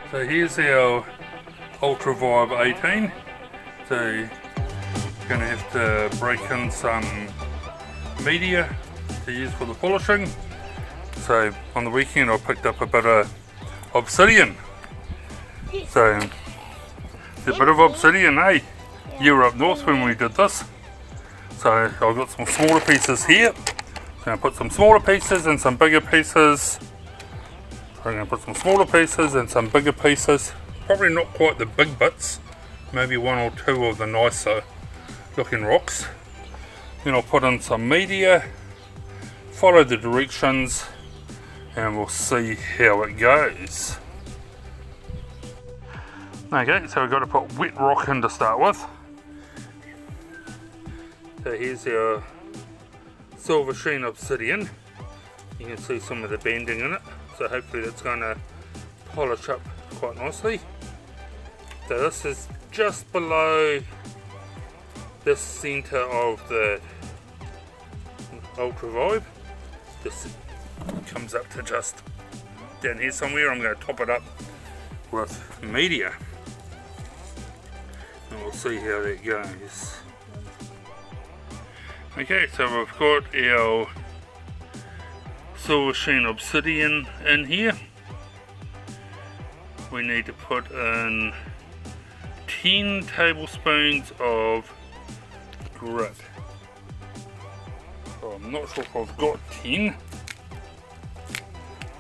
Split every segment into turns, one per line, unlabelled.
So here's our Ultravibe18. So you're going to have to break in some media to use for the polishing. So on the weekend I picked up a bit of obsidian. So it's a bit of obsidian, eh? You were up north when we did this. So I've got some smaller pieces here. So I'm going to put some smaller pieces and some bigger pieces. I'm going to put some smaller pieces and some bigger pieces. Probably not quite the big bits. Maybe one or two of the nicer looking rocks. Then I'll put in some media. Follow the directions. And we'll see how it goes. Okay, so we've got to put wet rock in to start with. So here's our Silversheen Obsidian. You can see some of the bending in it. So hopefully that's going to polish up quite nicely. So this is just below the centre of the Ultravibe. This comes up to just down here somewhere. I'm going to top it up with media. And we'll see how that goes. Okay, so we've got our Silversheen Obsidian in here. We need to put in 10 tablespoons of grit. So I'm not sure if I've got 10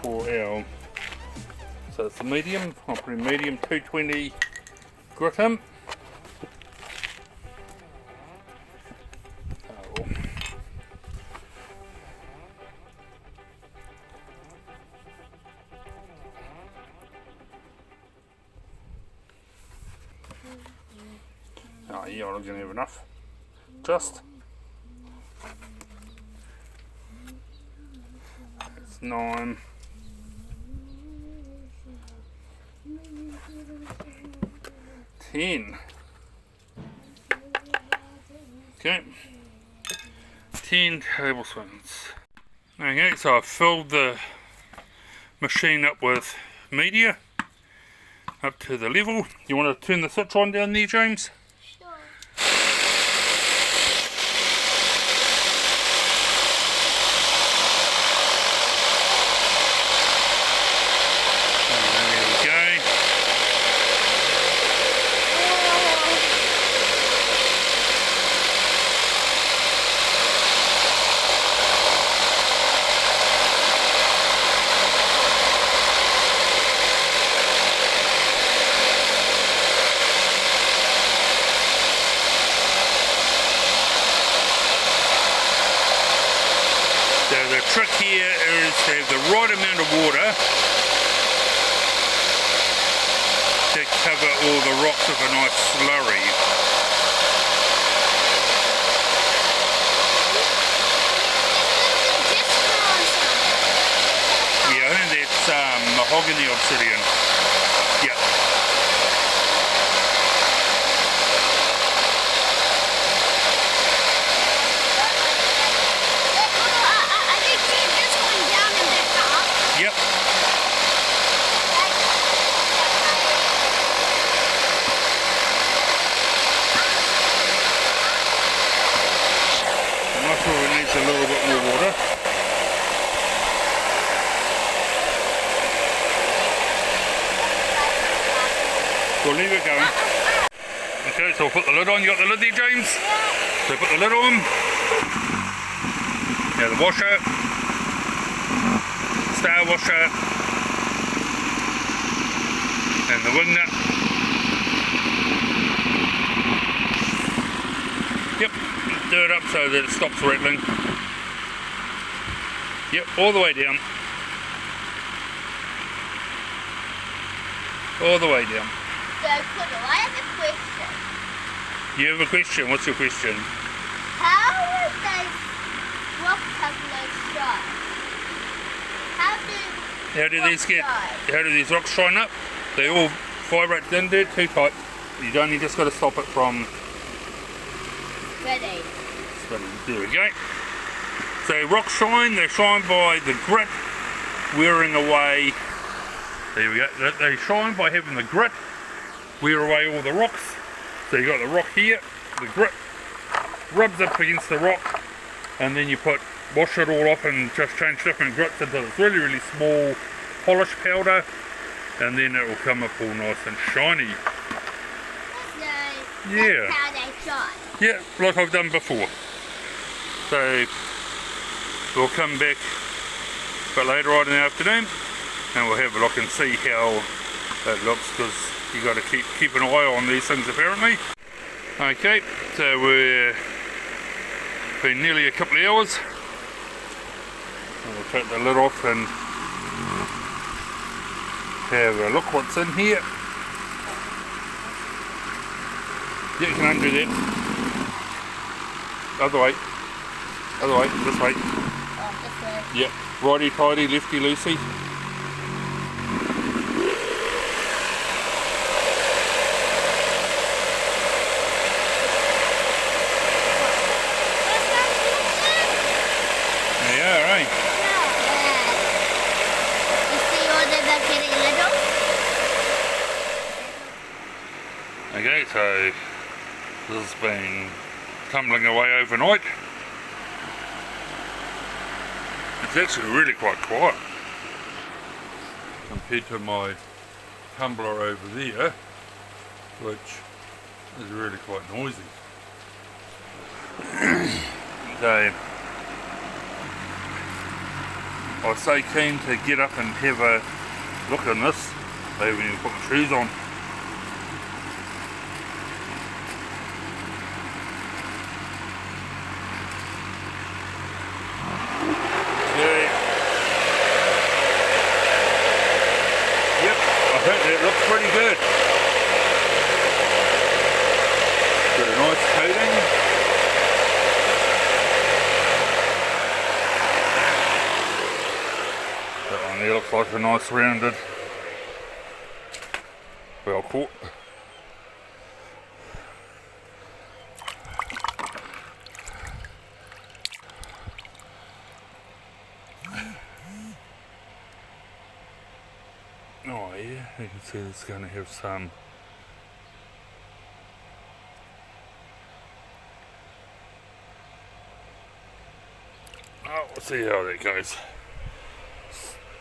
for our, so it's a medium. I'll put in medium 220 grit in. Oh yeah, I'm not going to have enough. Just. It's 9. 10. Okay. 10 tablespoons. Okay, so I've filled the machine up with media up to the level. You want to turn the switch on down there, James? The trick here is to have the right amount of water to cover all the rocks with a nice slurry. Yeah, I think that's mahogany obsidian. Yeah. Yep. I'm not sure it needs a little bit more water. We'll leave it going. Okay, so we'll put the lid on. You got the lid there, James? So put the lid on. Now the washer. Star washer and the wing nut. Yep, do it up so that it stops rattling. Yep, all the way down. All the way down.
So, Kuddle, I have a question.
You have a question? What's your question?
How are those rock tumblers shine? How
do these rocks shine up? They all vibrate in there too tight. You only just got to stop it from
spinning.
There we go. So rocks shine, they shine by the grit wearing away There we go. They shine by having the grit wear away all the rocks. So you got the rock here, the grit rubs up against the rock, and then you wash it all off and just change different grits until it's really, really small polish powder, and then it will come up all nice and shiny.
So
Yeah.
that's how they shine.
Yeah, like I've done before. So we'll come back a bit later on in the afternoon and we'll have a look and see how it looks, because you got to keep an eye on these things apparently. Okay, so we're been nearly a couple of hours. We'll take the lid off and have a look what's in here. Yeah, you can undo that. Other way, this way.
Oh, this way.
Yep, righty tighty, lefty loosey. Yeah, right.
You see all of them getting little?
Okay, so this has been tumbling away overnight. It's actually really quite quiet compared to my tumbler over there, which is really quite noisy. So I was so keen to get up and have a look at this. I haven't even put my shoes on. I think that looks pretty good. Got a nice coating. That one there looks like a nice rounded, well caught. Oh yeah, you can see it's going to have some we'll see how that goes.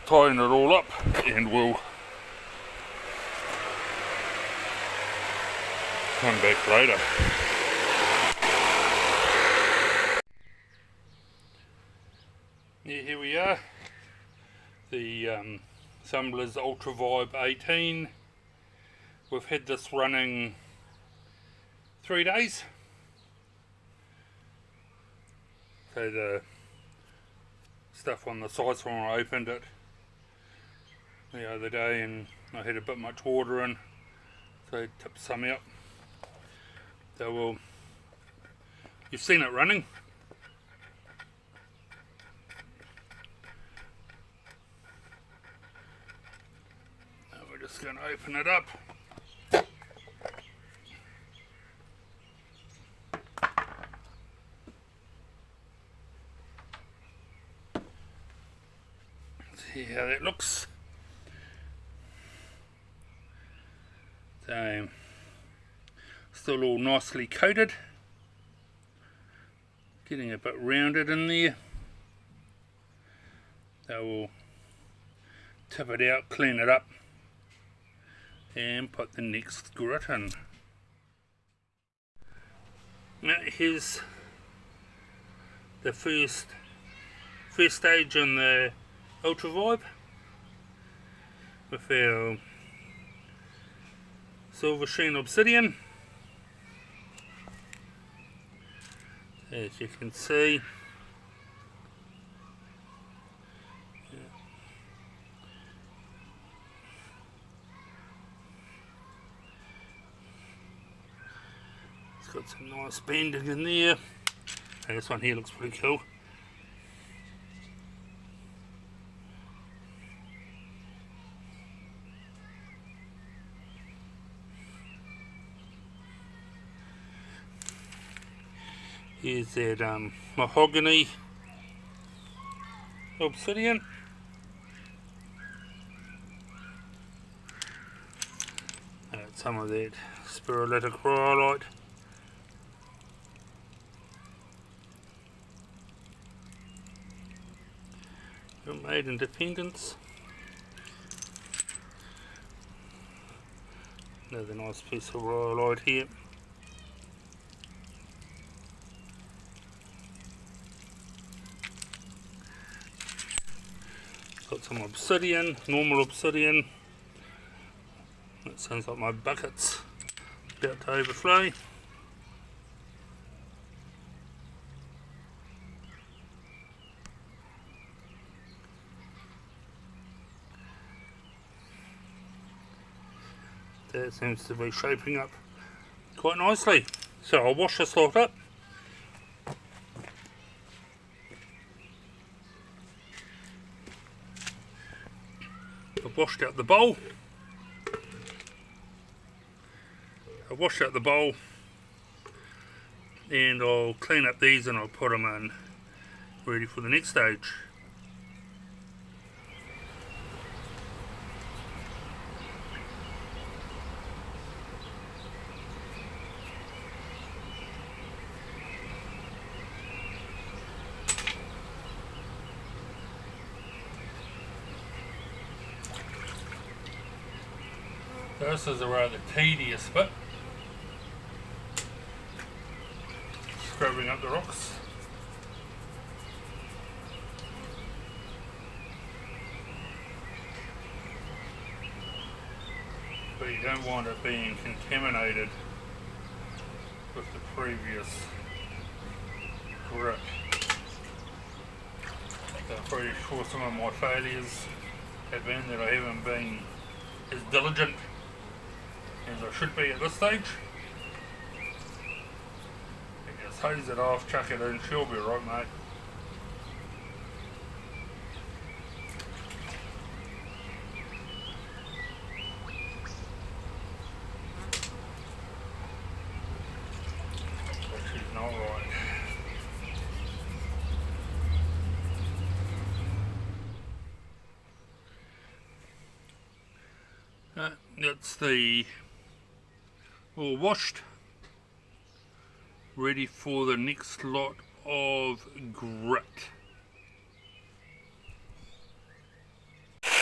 Tying it all up and we'll come back later. Yeah, here we are. The Ultravibe18. We've had this running 3 days. So the stuff on the sides when I opened it the other day, and I had a bit much water in, so I tipped some out. So you've seen it running. Just going to open it up. See how that looks. So, still all nicely coated. Getting a bit rounded in there. So we'll tip it out, clean it up, and put the next grit in. Now here's the first stage on the Ultravibe with our Silversheen Obsidian. As you can see, it's got some nice bending in there. And this one here looks pretty cool. Here's that mahogany obsidian. some of that spirulatic rhyolite. Made Independence. Another nice piece of rhyolite here. Got some obsidian, normal obsidian. That sounds like my bucket's about to overflow. That seems to be shaping up quite nicely. So I'll wash this lot up. I've washed out the bowl. And I'll clean up these and I'll put them in ready for the next stage. This is a rather tedious bit, scrubbing up the rocks. But you don't want it being contaminated with the previous grit. So I'm pretty sure some of my failures have been that I haven't been as diligent as I should be at this stage. You just hose it off, chuck it in, she'll be right, mate. But she's not right. That's the all washed, ready for the next lot of grit. This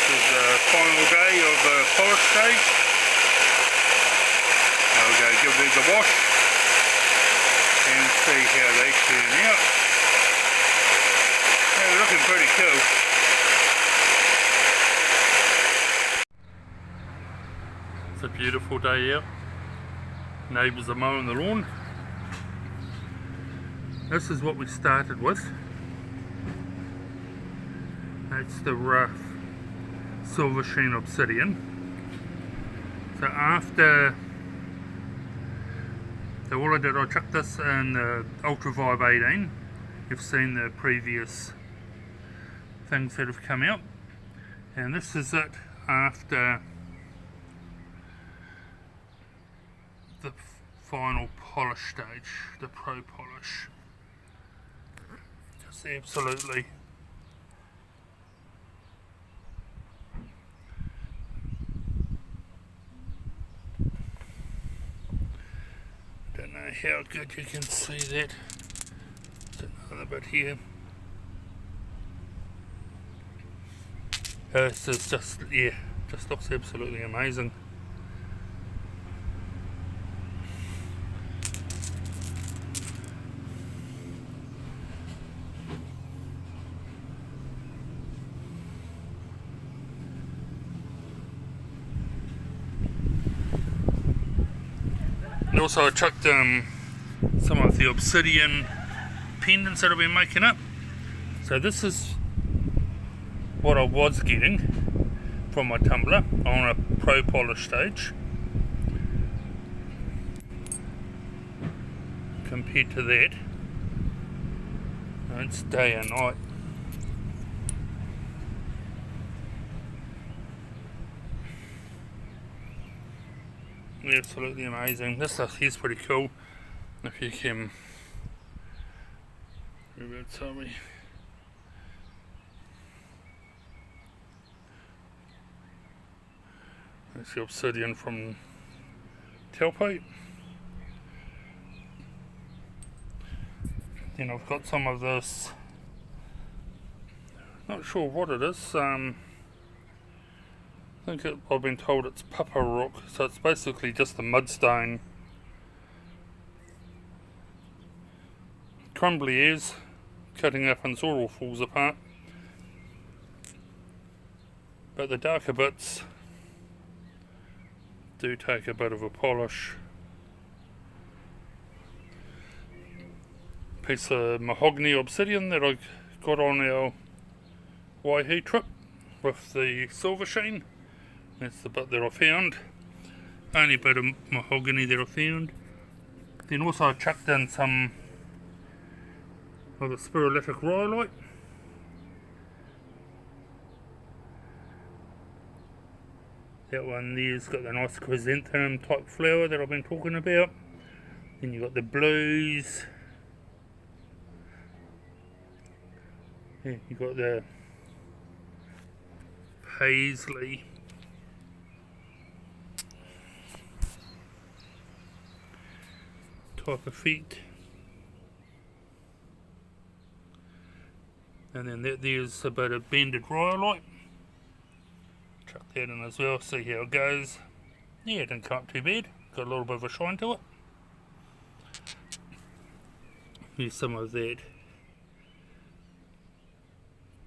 is the final day of the polish stage. I'll go give these a wash and see how they turn out. They're looking pretty cool. It's a beautiful day out. Neighbours are mowing the lawn. This is what we started with. That's the rough Silversheen Obsidian. So after, so all I did, I chucked this in the Ultravibe18. You've seen the previous things that have come out. And this is it after the final polish stage, the pro polish. Just absolutely don't know how good you can see that. There's another bit here. This is just, yeah, just looks absolutely amazing. And also I chucked some of the obsidian pendants that I've been making up. So this is what I was getting from my tumbler on a pro polish stage compared to that. It's day and night. Absolutely amazing. This stuff here's pretty cool. If you can, That's the Obsidian from Taupo. Then I've got some of this, not sure what it is, I think I've been told it's papa rock, so it's basically just the mudstone. Crumbly is, cutting up and sort of falls apart, but the darker bits do take a bit of a polish. Piece of mahogany obsidian that I got on our Waihi trip with the Silversheen. That's the bit that I found. Only bit of mahogany that I found. Then also I chucked in some of the spiralitic rhyolite. That one there's got the nice chrysanthemum type flower that I've been talking about. Then you've got the blues. Yeah, you've got the paisley. Type of feet. And then there's a bit of bended rhyolite. Chuck that in as well, see how it goes. Yeah, it didn't come up too bad. Got a little bit of a shine to it. Here's some of that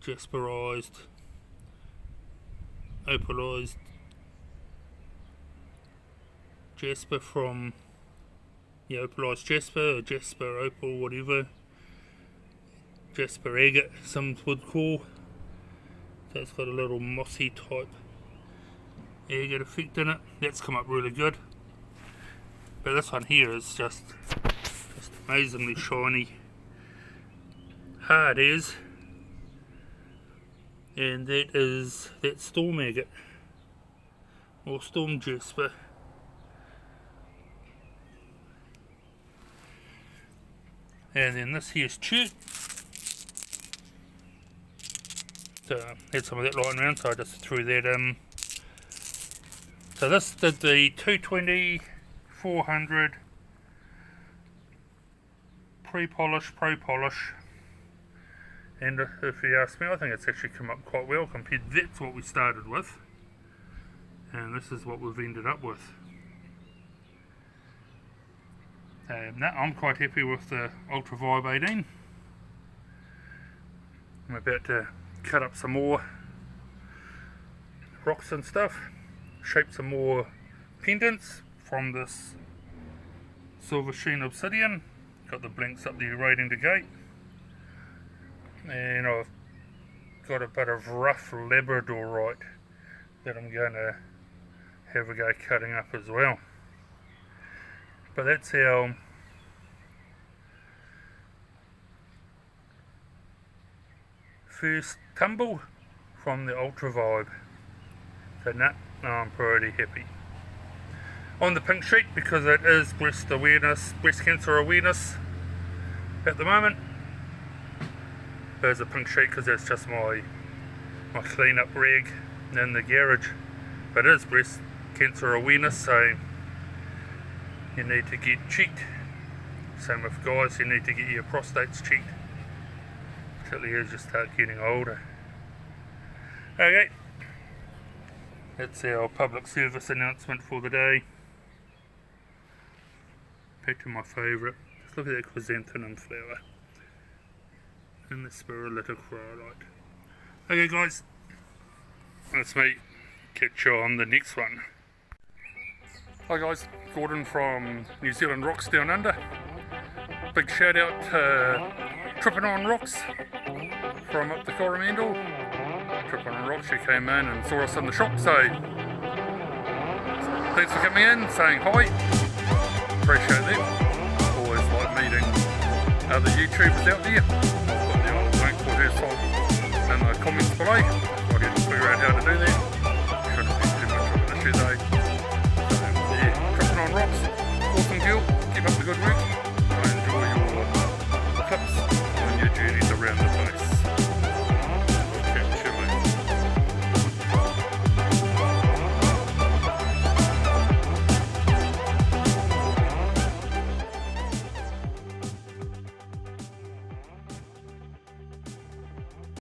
jasperized, opalized jasper from, yeah, opalized jasper or jasper opal, whatever. Jasper agate, some would call. So it's got a little mossy type agate effect in it. That's come up really good. But this one here is just amazingly shiny. Hard as. And that's storm agate or storm jasper. And then this here's chert. So had some of that lying around, so I just threw that in. So this did the 220, 400 pre-polish, pro-polish. And if you ask me, I think it's actually come up quite well compared. That's what we started with, and this is what we've ended up with. Now I'm quite happy with the Ultravibe18. I'm about to cut up some more rocks and stuff, shape some more pendants from this Silversheen Obsidian. Got the blinks up there waiting to go. And I've got a bit of rough labradorite that I'm going to have a go cutting up as well. But that's our first tumble from the Ultravibe. So I'm pretty happy. On the pink sheet, because it is breast cancer awareness at the moment. There's a pink sheet because that's just my clean up rag in the garage. But it is breast cancer awareness, so you need to get checked. Same with guys, you need to get your prostates checked, particularly as you start getting older. Okay, that's our public service announcement for the day. Back to my favourite. Just look at that chrysanthemum flower and the spiralitic rhyolite. Okay guys, that's me. Catch you on the next one. Hi guys, Gordon from New Zealand Rocks Down Under. Big shout out to Trippin' On Rocks from up the Coromandel. Trippin' On Rocks, she came in and saw us in the shop, so thanks for coming in, saying hi. Appreciate that. Always like meeting other YouTubers out there. I'll put the old link for her song in the comments below. I didn't figure out how to do that. Shouldn't be too much of an issue though.